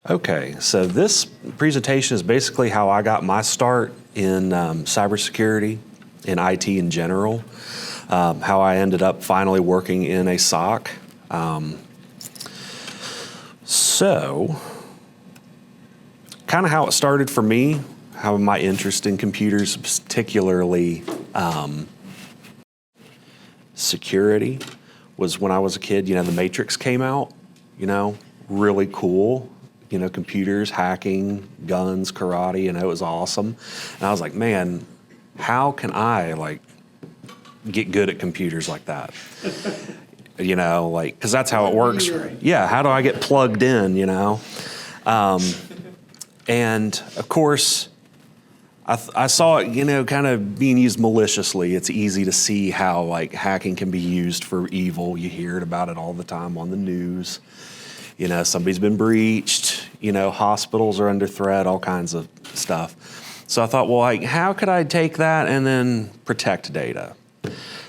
Okay, so this presentation is basically how I got my start in cybersecurity, in IT in general, how I ended up finally working in a SOC. So, kind of how it started for me, how my interest in computers, particularly security, was when I was a kid. The Matrix came out, really cool. Computers, hacking, guns, karate, it was awesome. And I was like, man, how can I get good at computers like that? Because that's how it works. Right? Yeah, how do I get plugged in, And of course, I saw it, kind of being used maliciously. It's easy to see how hacking can be used for evil. You hear about it all the time on the news. Somebody's been breached, hospitals are under threat, all kinds of stuff. So I thought, well, how could I take that and then protect data?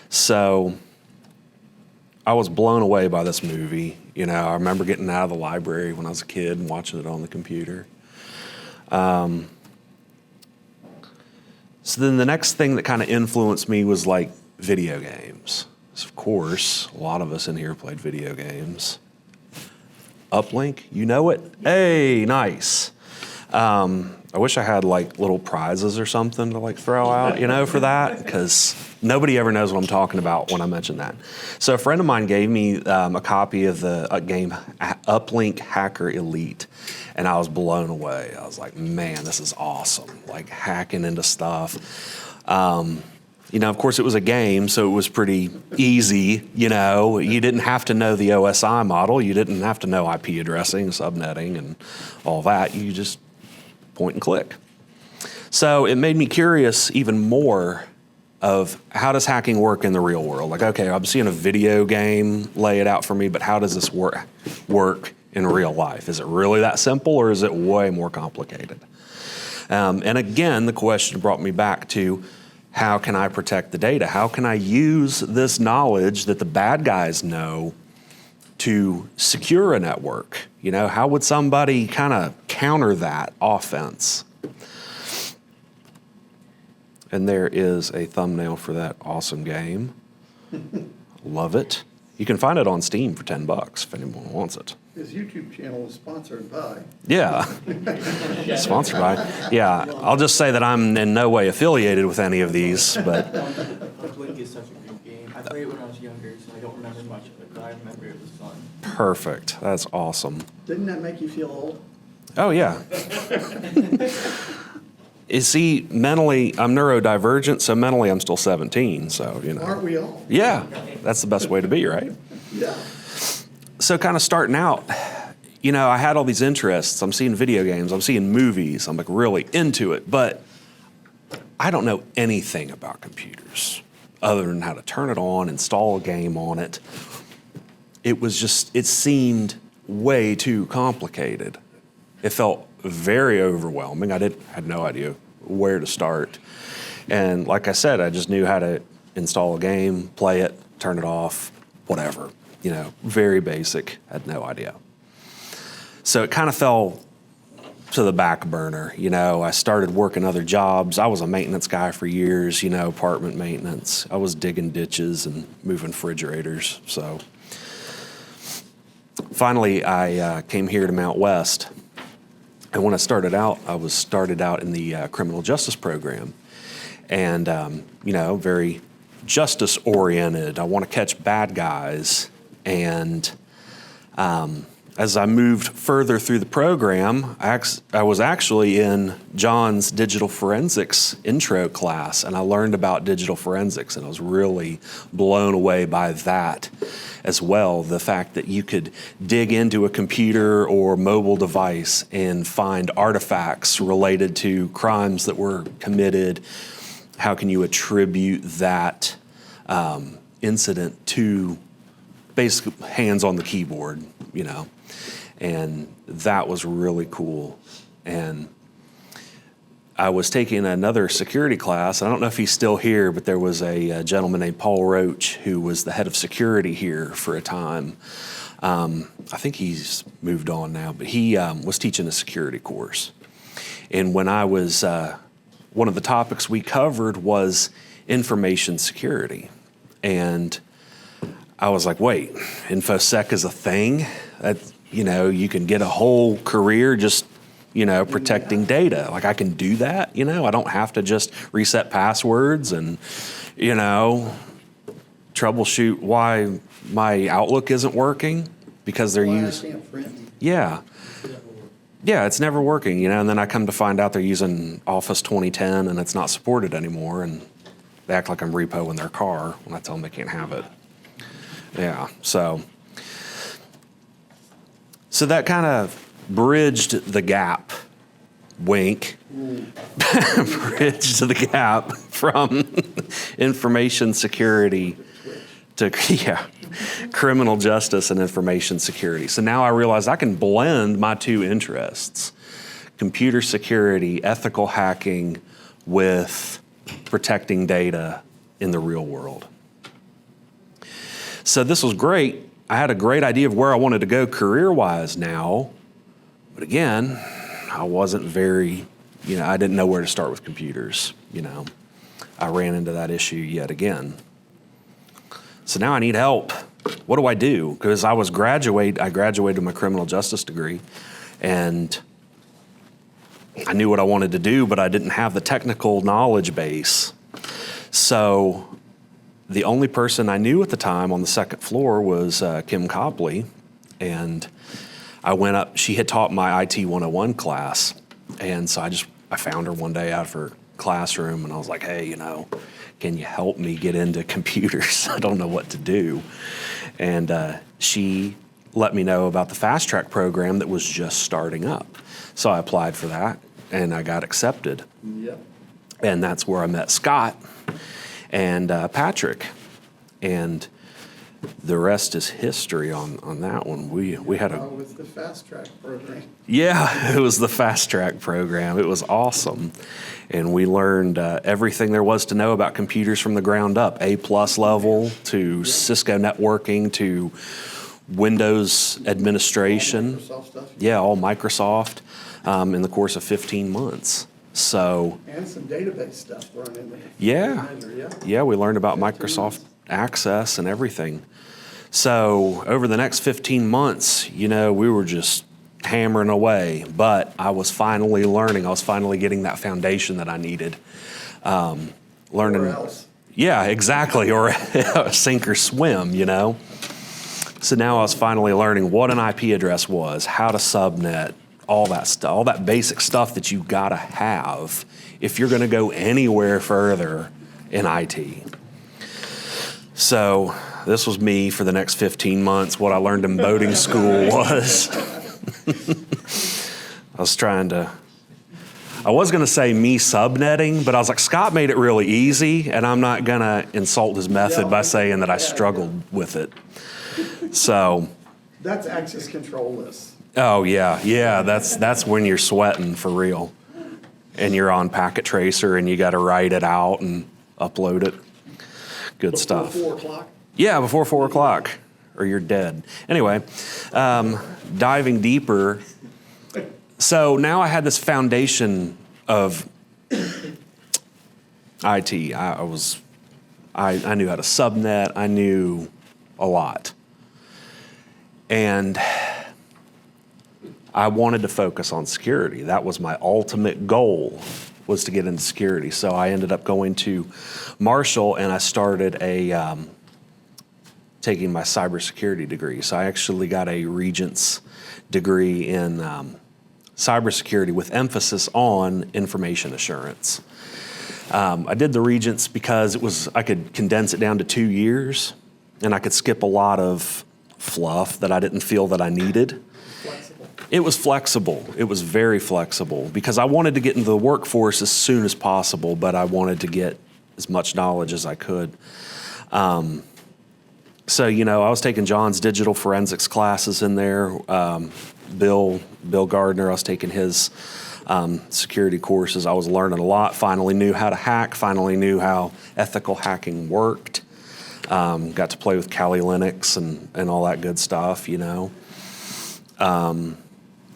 So I was blown away by this movie. I remember getting out of the library when I was a kid and watching it on the computer. So then the next thing that kind of influenced me was video games. So of course, a lot of us in here played video games. Uplink, you know it? Hey, nice. I wish I had little prizes or something to throw out, for that, because nobody ever knows what I'm talking about when I mention that. So a friend of mine gave me a copy of the game Uplink Hacker Elite, and I was blown away. I was like, man, this is awesome, hacking into stuff. Of course, it was a game, so it was pretty easy, You didn't have to know the OSI model. You didn't have to know IP addressing, subnetting, and all that. You just point and click. So it made me curious even more of how does hacking work in the real world? Okay, I'm seeing a video game lay it out for me, but how does this work in real life? Is it really that simple, or is it way more complicated? And again, the question brought me back to, how can I protect the data? How can I use this knowledge that the bad guys know to secure a network? How would somebody kind of counter that offense? And there is a thumbnail for that awesome game. Love it. You can find it on Steam for $10 if anyone wants it. His YouTube channel is sponsored by. Yeah. Sponsored by. Yeah. I'll just say that I'm in no way affiliated with any of these, but. Blink is such a good game. I played it when I was younger, so I don't remember much of it, but I remember it was fun. Perfect. That's awesome. Didn't that make you feel old? Oh, yeah. You see, mentally, I'm neurodivergent, so mentally I'm still 17, so, Aren't we all? Yeah, that's the best way to be, right? Yeah. So kind of starting out, I had all these interests. I'm seeing video games, I'm seeing movies, I'm really into it, but I don't know anything about computers other than how to turn it on, install a game on it. It seemed way too complicated. It felt very overwhelming. I had no idea where to start. And like I said, I just knew how to install a game, play it, turn it off, whatever. Very basic, had no idea. So it kind of fell to the back burner. I started working other jobs. I was a maintenance guy for years, apartment maintenance. I was digging ditches and moving refrigerators. So finally, I came here to Mountwest. And when I started out, started out in the criminal justice program. And, very justice-oriented. I want to catch bad guys. And as I moved further through the program, I was actually in John's digital forensics intro class, and I learned about digital forensics, and I was really blown away by that as well. The fact that you could dig into a computer or mobile device and find artifacts related to crimes that were committed. How can you attribute that incident to basically hands on the keyboard, and that was really cool. And I was taking another security class. I don't know if he's still here, but there was a gentleman named Paul Roach who was the head of security here for a time. I think he's moved on now, but he was teaching a security course. And when I was, one of the topics we covered was information security. And I was like, wait, InfoSec is a thing? That, you can get a whole career just, protecting data. Like I can do that, I don't have to just reset passwords and, troubleshoot why my Outlook isn't working because they're Why I using. can't print. Yeah. Yeah, it's never working, and then I come to find out they're using Office 2010 and it's not supported anymore, and they act like I'm repoing their car when I tell them they can't have it. Yeah, so that kind of bridged the gap, wink, bridged the gap from information security to, criminal justice and information security. So now I realize I can blend my two interests, computer security, ethical hacking, with protecting data in the real world. So this was great. I had a great idea of where I wanted to go career-wise now, but again, I wasn't very, I didn't know where to start with computers, I ran into that issue yet again. So now I need help. What do I do? Because I graduated my criminal justice degree, and I knew what I wanted to do, but I didn't have the technical knowledge base. So the only person I knew at the time on the second floor was Kim Copley, and I went up. She had taught my IT 101 class, and so I found her one day out of her classroom, and I was like, hey, can you help me get into computers? I don't know what to do. And she let me know about the fast track program that was just starting up. So I applied for that, and I got accepted. Yep. And that's where I met Scott and Patrick. And the rest is history on that one. We had a... With the fast track program. Yeah, it was the fast track program. It was awesome. And we learned everything there was to know about computers from the ground up, A+ level to Cisco networking to Windows administration. Microsoft stuff. Yeah, all Microsoft in the course of 15 months. So, And some database stuff thrown in there. yeah. Yeah, we learned about Microsoft Access and everything. So over the next 15 months, we were just hammering away, but I was finally learning. I was finally getting that foundation that I needed. Learning. Or else. Yeah, exactly. Or sink or swim, So now I was finally learning what an IP address was, how to subnet, all that stuff, all that basic stuff that you gotta have if you're gonna go anywhere further in IT. So this was me for the next 15 months. What I learned in boating school was, I was going to say me subnetting, but I was like, Scott made it really easy, and I'm not going to insult his method by saying that I struggled with it. So. That's access control list. Oh, yeah, that's when you're sweating for real. And you're on Packet Tracer, and you got to write it out and upload it. Good stuff. Before 4 o'clock? Yeah, before 4 o'clock, or you're dead. Anyway, diving deeper. So now I had this foundation of IT. I knew how to subnet. I knew a lot. And I wanted to focus on security. That was my ultimate goal, was to get into security. So I ended up going to Marshall, and I started taking my cybersecurity degree. So I actually got a Regents degree in cybersecurity with emphasis on information assurance. I did the Regents because I could condense it down to 2 years, and I could skip a lot of fluff that I didn't feel that I needed. Flexible. It was flexible. It was very flexible because I wanted to get into the workforce as soon as possible, but I wanted to get as much knowledge as I could. So, I was taking John's digital forensics classes in there. Bill Gardner, I was taking his security courses. I was learning a lot, finally knew how to hack, finally knew how ethical hacking worked. Got to play with Kali Linux and all that good stuff, you know. And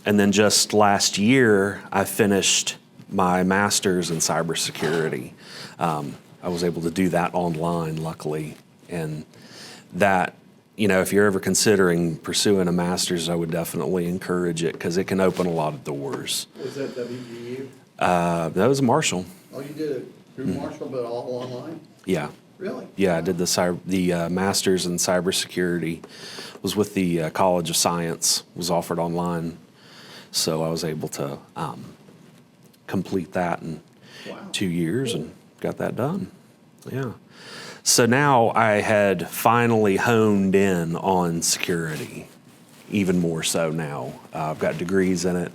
then just last year, I finished my master's in cybersecurity. I was able to do that online, luckily. And that, you know, if you're ever considering pursuing a master's, I would definitely encourage it because it can open a lot of doors. Was that WVU? That was Marshall. Oh, you did it through Marshall, but all online? Yeah. Really? Yeah, I did the master's in cybersecurity. Was with the College of Science. Was offered online, so I was able to complete that in Wow. 2 years and got that done. Yeah. So now I had finally honed in on security, even more so now. I've got degrees in it.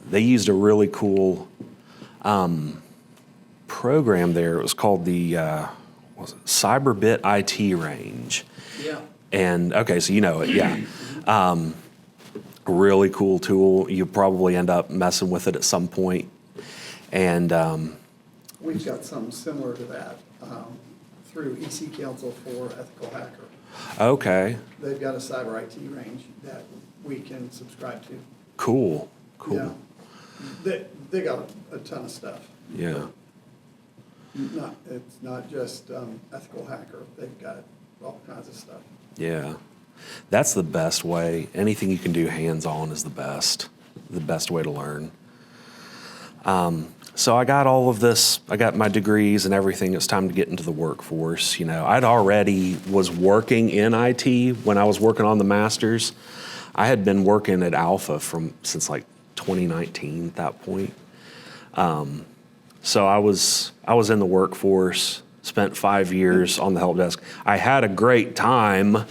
They used a really cool program there. It was called the Cyberbit IT range. Yeah. And okay, so you know it, yeah. Really cool tool. You probably end up messing with it at some point. And We've got something similar to that through EC Council for Ethical Hacker. okay, They've got a cyber IT range that we can subscribe to. cool. Yeah. They got a ton of stuff. Yeah. It's not just Ethical Hacker. They've got all kinds of stuff. Yeah. That's the best way. Anything you can do hands-on is the best way to learn. So I got all of this, I got my degrees and everything. It's time to get into the workforce. You know, I'd already was working in IT when I was working on the master's. I had been working at Alpha since like 2019 at that point. So I was in the workforce, spent 5 years on the help desk. I had a great time.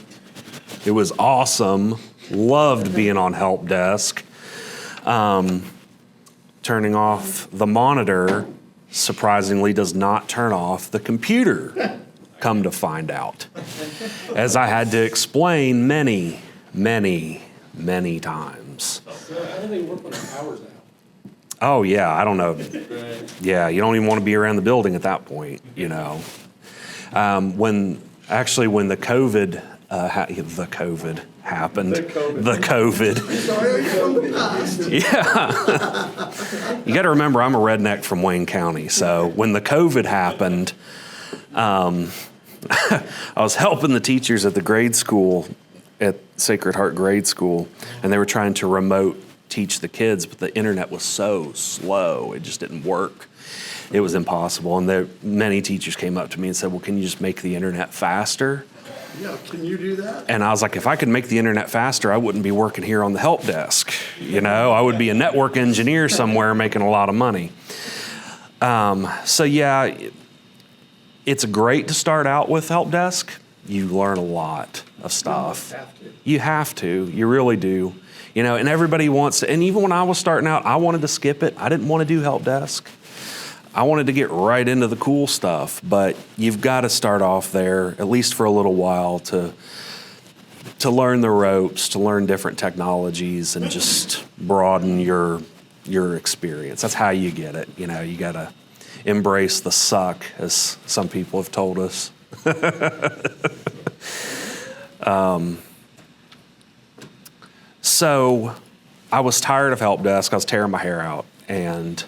It was awesome. Loved being on help desk. Turning off the monitor surprisingly does not turn off the computer, come to find out. As I had to explain many times. So how do they work when the power's out? Oh yeah, I don't know. Right. Yeah, you don't even want to be around the building at that point, you know. When the COVID happened. The COVID. Sorry, are you from the past? Yeah. You got to remember, I'm a redneck from Wayne County. So when the COVID happened, I was helping the teachers at the grade school, at Sacred Heart Grade School, and they were trying to remote teach the kids, but the internet was so slow, it just didn't work. It was impossible. And many teachers came up to me and said, well, can you just make the internet faster? Yeah, can you do that? And I was like, if I could make the internet faster, I wouldn't be working here on the help desk. You know, I would be a network engineer somewhere making a lot of money. So yeah, it's great to start out with help desk. You learn a lot of stuff. You have to. You really do. You know, and everybody wants to, and even when I was starting out, I wanted to skip it. I didn't want to do help desk. I wanted to get right into the cool stuff, but you've got to start off there, at least for a little while, to learn the ropes, to learn different technologies, and just broaden your experience. That's how you get it. You know, you got to embrace the suck, as some people have told us. So I was tired of help desk. I was tearing my hair out, and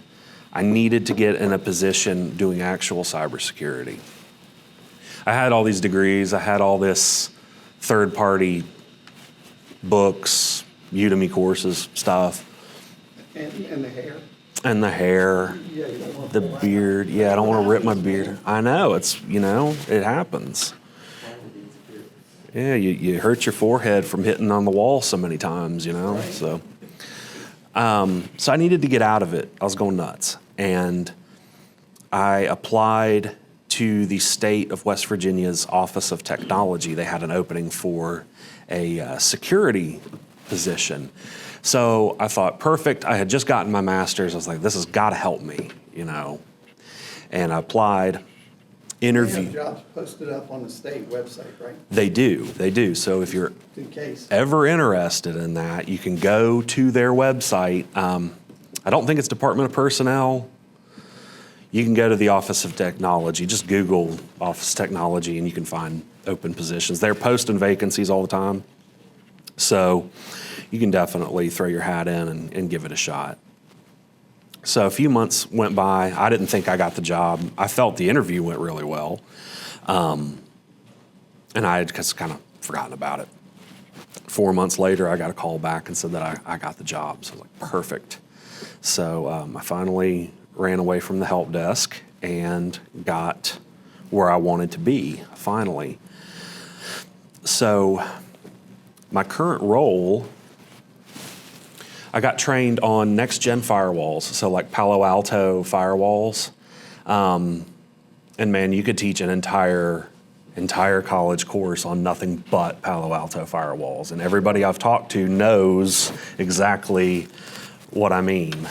I needed to get in a position doing actual cybersecurity. I had all these degrees. I had all this third-party books, Udemy courses, stuff. And the hair. And the hair, Yeah, you don't want the beard. Yeah, I don't want to rip my beard. I know, it happens. Yeah, you hurt your forehead from hitting on the wall so many times, you know. So I needed to get out of it. I was going nuts. And I applied to the state of West Virginia's Office of Technology. They had an opening for a security position. So I thought, perfect. I had just gotten my master's. I was like, this has got to help me, you know. And I applied. Interview. They have jobs posted up on the state website, right? They do. So if you're In case. ever interested in that, you can go to their website. I don't think it's Department of Personnel. you can go to the Office of Technology, just Google Office Technology, and you can find open positions. They're posting vacancies all the time. So you can definitely throw your hat in and give it a shot. So a few months went by. I didn't think I got the job. I felt the interview went really well. And I had just kind of forgotten about it. 4 months later, I got a call back and said that I got the job. So I was like, perfect. So I finally ran away from the help desk and got where I wanted to be, finally. So my current role, I got trained on next-gen firewalls, so like Palo Alto firewalls. And man, you could teach an entire college course on nothing but Palo Alto firewalls. And everybody I've talked to knows exactly what I mean.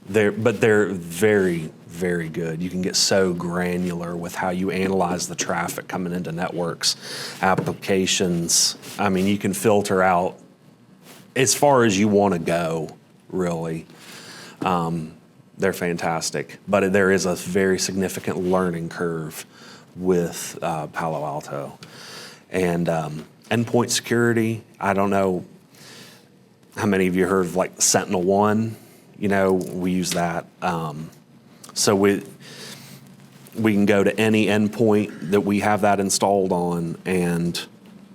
They're very, very good. You can get so granular with how you analyze the traffic coming into networks, applications. I mean, you can filter out as far as you want to go, really. They're fantastic. But there is a very significant learning curve with Palo Alto. And endpoint security, I don't know how many of you heard of like SentinelOne. You know, we use that. So we can go to any endpoint that we have that installed on and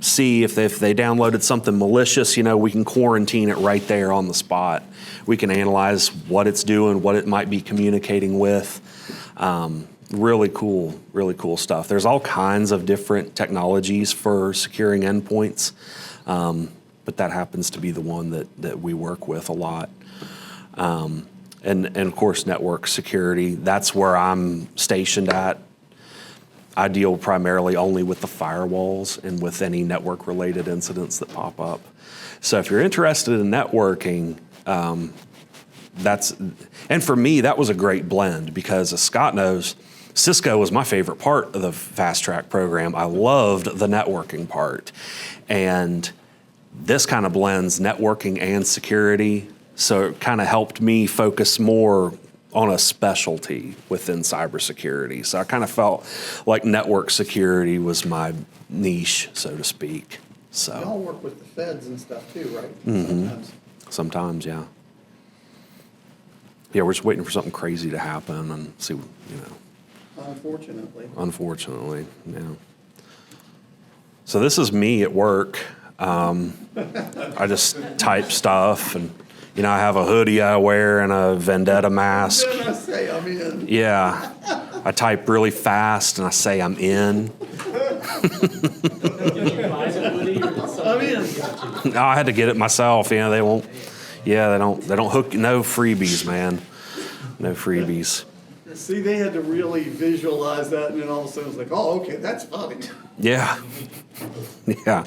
see if they downloaded something malicious, you know, we can quarantine it right there on the spot. We can analyze what it's doing, what it might be communicating with. Really cool stuff. There's all kinds of different technologies for securing endpoints, but that happens to be the one that we work with a lot. And of course, network security, that's where I'm stationed at. I deal primarily only with the firewalls and with any network-related incidents that pop up. So if you're interested in networking, and for me, that was a great blend because as Scott knows, Cisco was my favorite part of the Fast Track program. I loved the networking part. And this kind of blends networking and security. So it kind of helped me focus more on a specialty within cybersecurity. So I kind of felt like network security was my niche, so to speak. So Y'all work with the feds and stuff too, right? Mm-hmm. Sometimes, yeah. Yeah, we're just waiting for something crazy to happen and see, you know. Unfortunately, yeah. So this is me at work. I just type stuff and, you know, I have a hoodie I wear and a Vendetta mask. Then I say I'm in. Yeah. I type really fast and I say I'm in. Did you buy the hoodie or did somebody else got you? No, I had to get it myself. You know, they won't. Yeah, they don't hook. No freebies, man. No freebies. See, they had to really visualize that, and then all of a sudden it's like, oh, okay, that's funny. Yeah. Yeah.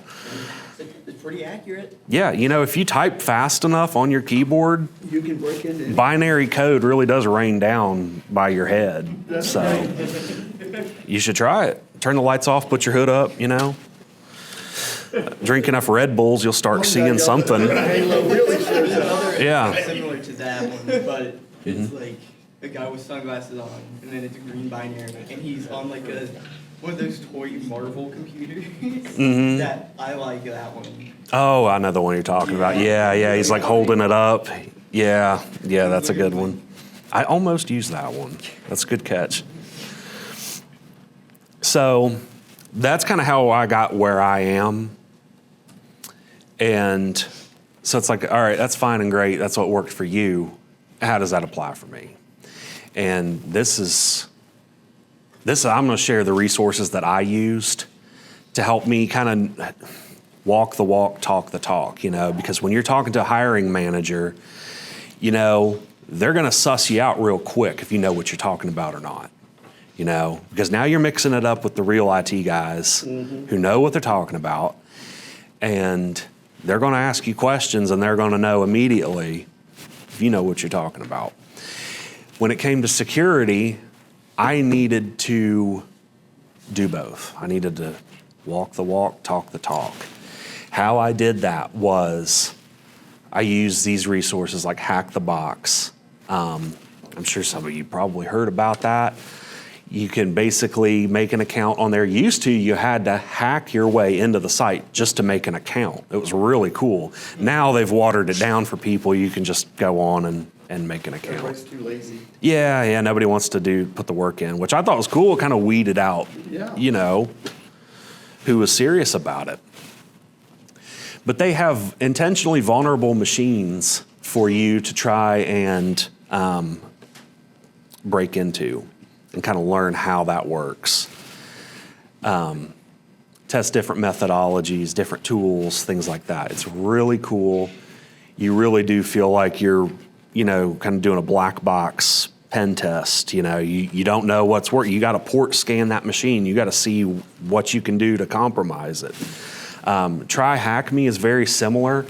It's pretty accurate. Yeah. You know, if you type fast enough on your keyboard, You can break into it. binary code really does rain down by your head. So you should try it. Turn the lights off, put your hood up, you know. Drink enough Red Bulls, you'll start seeing something. Halo really shows up. Another Yeah. similar to that one, but it's like a guy with sunglasses on, and then it's a green binary, and he's on like one of those toy Marvel computers. That I like that one. Oh, I know the one you're talking about. Yeah. He's like holding it up. Yeah, that's a good one. I almost used that one. That's a good catch. So that's kind of how I got where I am. And so it's like, all right, that's fine and great. That's what worked for you. How does that apply for me? And this is I'm going to share the resources that I used to help me kind of walk the walk, talk the talk, you know, because when you're talking to a hiring manager, you know, they're going to suss you out real quick if you know what you're talking about or not, you know, because now you're mixing it up with the real IT guys who know what they're talking about, and they're going to ask you questions and they're going to know immediately if you know what you're talking about. When it came to security, I needed to do both. I needed to walk the walk, talk the talk. How I did that was I used these resources like Hack the Box, I'm sure some of you probably heard about that. You can basically make an account on there. Used to, you had to hack your way into the site just to make an account. It was really cool. Now they've watered it down for people. You can just go on and make an account. Everybody's too lazy. Yeah, nobody wants to put the work in, which I thought was cool. It kind of weeded out, Yeah. who was serious about it. But they have intentionally vulnerable machines for you to try and break into and kind of learn how that works. Test different methodologies, different tools, things like that. It's really cool. You really do feel like you're, kind of doing a black box pen test. You don't know what's working. You got to port scan that machine. You got to see what you can do to compromise it. Try Hack Me is very similar.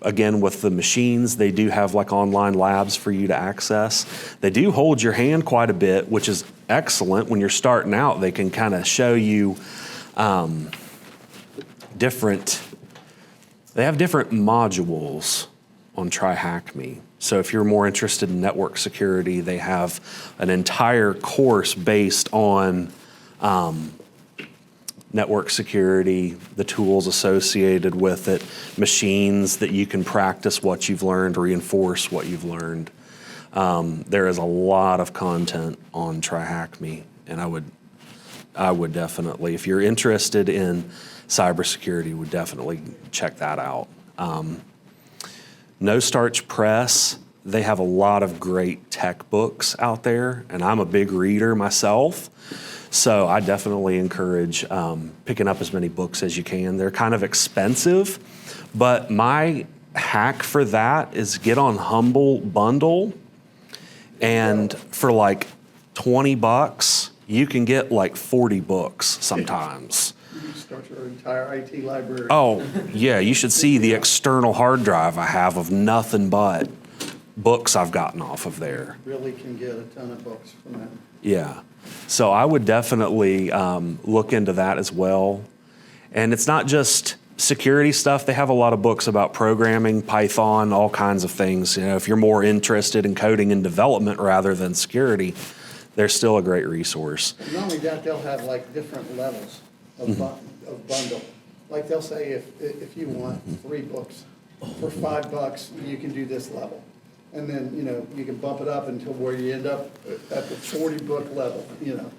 Again, with the machines, they do have like online labs for you to access. They do hold your hand quite a bit, which is excellent. When you're starting out, they can kind of show you they have different modules on Try Hack Me. So if you're more interested in network security, they have an entire course based on network security, the tools associated with it, machines that you can practice what you've learned, reinforce what you've learned. There is a lot of content on Try Hack Me, and I would definitely, if you're interested in cybersecurity, would definitely check that out. No Starch Press, they have a lot of great tech books out there, and I'm a big reader myself. So I definitely encourage picking up as many books as you can. They're kind of expensive, but my hack for that is get on Humble Bundle, and for like $20, you can get like 40 books sometimes. You can start your entire IT library. Oh, yeah, you should see the external hard drive I have of nothing but books I've gotten off of there. Really can get a ton of books from that. Yeah. So I would definitely look into that as well. And it's not just security stuff. They have a lot of books about programming, Python, all kinds of things. If you're more interested in coding and development rather than security, they're still a great resource. And not only that, they'll have like different levels of bundle. Like they'll say if you want 3 books for $5, you can do this level. And then, you can bump it up until where you end up at the 40-book level,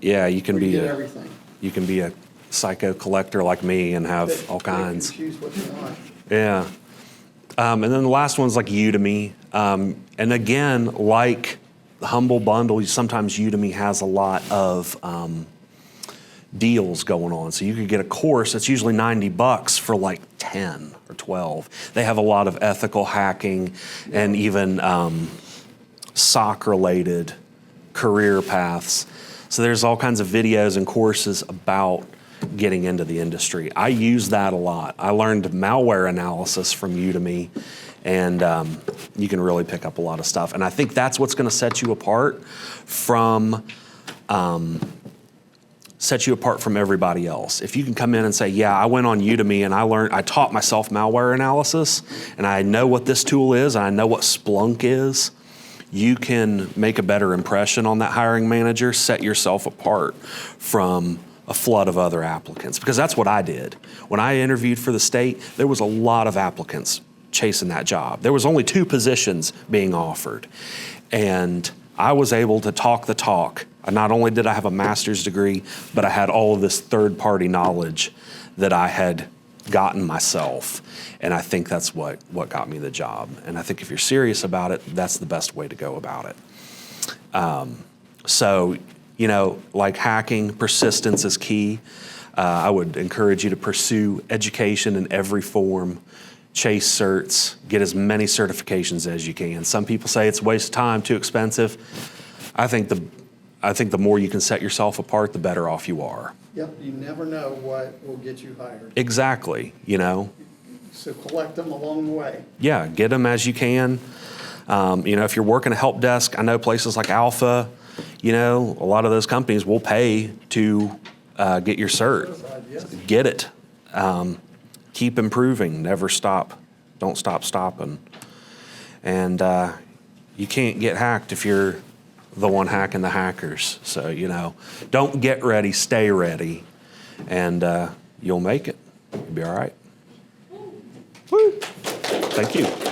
Yeah, you can be everything. You can be a psycho collector like me and have all kinds. You can choose what you want. Yeah. And then the last one's like Udemy. And again, like the Humble Bundle, sometimes Udemy has a lot of deals going on. So you could get a course that's usually $90 for like 10 or 12. They have a lot of ethical hacking and even SOC-related career paths. So there's all kinds of videos and courses about getting into the industry. I use that a lot. I learned malware analysis from Udemy, and you can really pick up a lot of stuff. And I think that's what's going to set you apart from everybody else. If you can come in and say, yeah, I went on Udemy and I taught myself malware analysis, and I know what this tool is, and I know what Splunk is, you can make a better impression on that hiring manager, set yourself apart from a flood of other applicants. Because that's what I did. When I interviewed for the state, there was a lot of applicants chasing that job. There was only 2 positions being offered. And I was able to talk the talk. Not only did I have a master's degree, but I had all of this third-party knowledge that I had gotten myself. And I think that's what got me the job. And I think if you're serious about it, that's the best way to go about it. So, like hacking, persistence is key. I would encourage you to pursue education in every form. Chase certs, get as many certifications as you can. Some people say it's a waste of time, too expensive. I think the more you can set yourself apart, the better off you are. Yep, you never know what will get you hired. Exactly, So collect them along the way. Yeah, get them as you can. If you're working a help desk, I know places like Alpha, a lot of those companies will pay to get your cert. Yes. Get it. Keep improving. Never stop. Don't stop stopping. And you can't get hacked if you're the one hacking the hackers. So, you know, don't get ready, stay ready, and you'll make it. You'll be all right. Woo! Thank you.